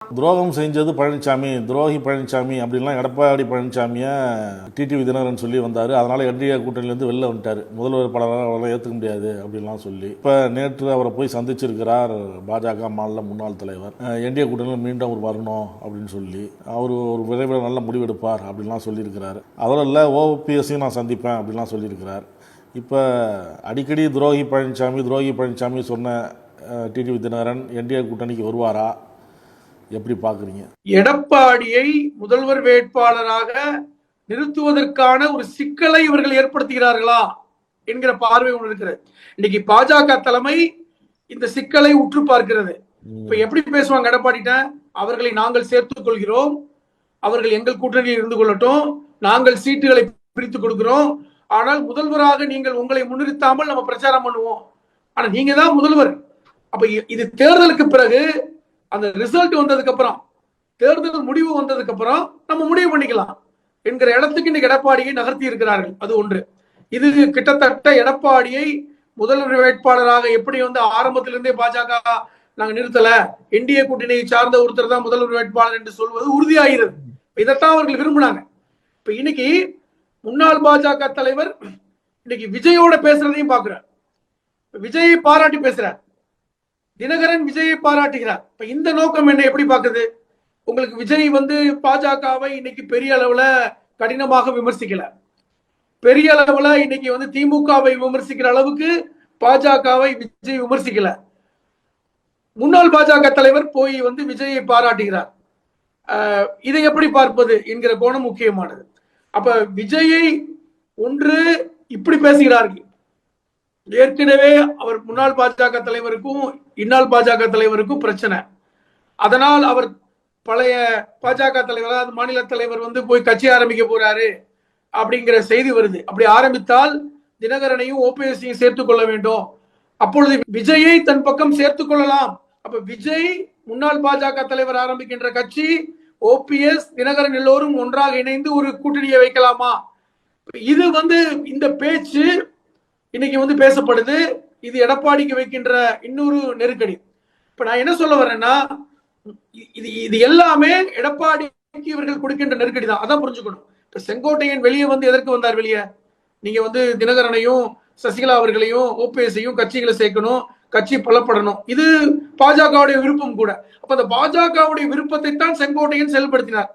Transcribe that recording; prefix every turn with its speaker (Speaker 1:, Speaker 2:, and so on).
Speaker 1: துரோகம் செஞ்சது பழனிசாமி, துரோகி பழனிசாமி அப்படின்லாம் எடப்பாடி பழனிசாமியை டிடிவி தினகரன் சொல்லி வந்தார். அதனால் என்டிஏ கூட்டணியிலேருந்து வெளில வந்துட்டார். முதல்வர் வேட்பாளராக அவரெல்லாம் ஏற்றுக்க முடியாது அப்படின்லாம் சொல்லி இப்போ நேற்று அவரை போய் சந்திச்சிருக்கிறார் பாஜக மாநில முன்னாள் தலைவர். என்டிஏ கூட்டணியில் மீண்டும் அவர் வரணும் அப்படின்னு சொல்லி அவர் ஒரு விரைவில் நல்ல முடிவெடுப்பார் அப்படின்லாம் சொல்லியிருக்கிறார். அதோட இல்லை ஓபிஎஸ்ஸையும் நான் சந்திப்பேன் அப்படின்லாம் சொல்லியிருக்கிறார். இப்போ அடிக்கடி துரோகி பழனிசாமி சொன்ன டிடிவி தினகரன் என்டிஏ கூட்டணிக்கு வருவாரா, எப்படி பாக்குறீங்க?
Speaker 2: எடப்பாடியை முதல்வர் வேட்பாளராக நிறுத்துவதற்கான ஒரு சிக்கலை இவர்கள் ஏற்படுத்துகிறார்களா என்கிற பார்வை ஒன்று இருக்கிறது. இன்னைக்கு பாஜக தலைமை இந்த சிக்கலை உற்று பார்க்கிறது. இப்ப எப்படி பேசுவாங்க எடப்பாடிட்ட? அவர்களை நாங்கள் சேர்த்துக் கொள்கிறோம், அவர்கள் எங்கள் கூட்டணியில் இருந்து கொள்ளட்டும், நாங்கள் சீட்டுகளை பிரித்துக் கொடுக்கிறோம், ஆனால் முதல்வராக நீங்கள் உங்களை முன்னிறுத்தாமல் நம்ம பிரச்சாரம் பண்ணுவோம், ஆனா நீங்க தான் முதல்வர். அப்ப இது தேர்தலுக்கு பிறகு அந்த ரிசல்ட் வந்ததுக்கு அப்புறம், தேர்தல் முடிவு வந்ததுக்கு அப்புறம் நம்ம முடிவு பண்ணிக்கலாம் என்கிற இடத்துக்கு இன்னைக்கு எடப்பாடியை நகர்த்தி இருக்கிறார்கள். அது ஒன்று. இது கிட்டத்தட்ட எடப்பாடியை முதல்வர் வேட்பாளராக எப்படி ஆரம்பத்திலிருந்தே பாஜக நாங்க நிறுத்தல, என்டிஏ கூட்டணியை சார்ந்த ஒருத்தர் தான் முதல்வர் வேட்பாளர் என்று சொல்வது உறுதியாகிறது. இதைத்தான் அவர்கள் விரும்பினாங்க. இப்ப இன்னைக்கு முன்னாள் பாஜக தலைவர் இன்னைக்கு விஜயோட பேசுறதையும் பாக்குறார். விஜயை பாராட்டி பேசுறார், தினகரன் விஜயை பாராட்டுகிறார். இப்ப இந்த நோக்கம் என்ன, எப்படி பாக்குது? உங்களுக்கு விஜய் பாஜகவை இன்னைக்கு பெரிய அளவுல கடினமாக விமர்சிக்கல, பெரிய அளவுல இன்னைக்கு திமுகவை விமர்சிக்கிற அளவுக்கு பாஜகவை விஜய் விமர்சிக்கல. முன்னாள் பாஜக தலைவர் போய் விஜயை பாராட்டுகிறார். இதை எப்படி பார்ப்பது என்கிற கோணம் முக்கியமானது. அப்ப விஜயை ஒன்று இப்படி பேசுகிறார்கள். ஏற்கனவே அவர் முன்னாள் பாஜக தலைவருக்கும் இந்நாள் பாஜக தலைவருக்கும் பிரச்சனை. அதனால் அவர் பழைய பாஜக தலைவர் மாநில தலைவர் போய் கட்சி ஆரம்பிக்க போறாரு அப்படிங்கிற செய்தி வருது. அப்படி ஆரம்பித்தால் தினகரனையும் ஓபிஎஸ்ஸையும் சேர்த்துக் கொள்ள வேண்டும். அப்பொழுது விஜயை தன் பக்கம் சேர்த்துக் கொள்ளலாம். அப்ப விஜய் முன்னாள் பாஜக தலைவர் ஆரம்பிக்கின்ற கட்சி, ஓபிஎஸ் தினகரன் எல்லோரும் ஒன்றாக இணைந்து ஒரு கூட்டணியை வைக்கலாமா? இது இந்த பேச்சு இன்னைக்கு பேசப்படுது. இது எடப்பாடிக்கு வைக்கின்ற இன்னொரு நெருக்கடி. இப்ப நான் என்ன சொல்ல வரேன்னா, இது எல்லாமே எடப்பாடிக்கு இவர்கள் கொடுக்கின்ற நெருக்கடி தான். அதான் புரிஞ்சுக்கணும். இப்ப செங்கோட்டையன் வெளியே எதற்கு வந்தார்? வெளியே நீங்க தினகரனையும் சசிகலா அவர்களையும் ஓபிஎஸ்ஸையும் கட்சிகளை சேர்க்கணும், கட்சி பலப்படணும். இது பாஜகவுடைய விருப்பம் கூட. அப்ப அந்த பாஜகவுடைய விருப்பத்தை தான் செங்கோட்டையன் செயல்படுத்தினார்.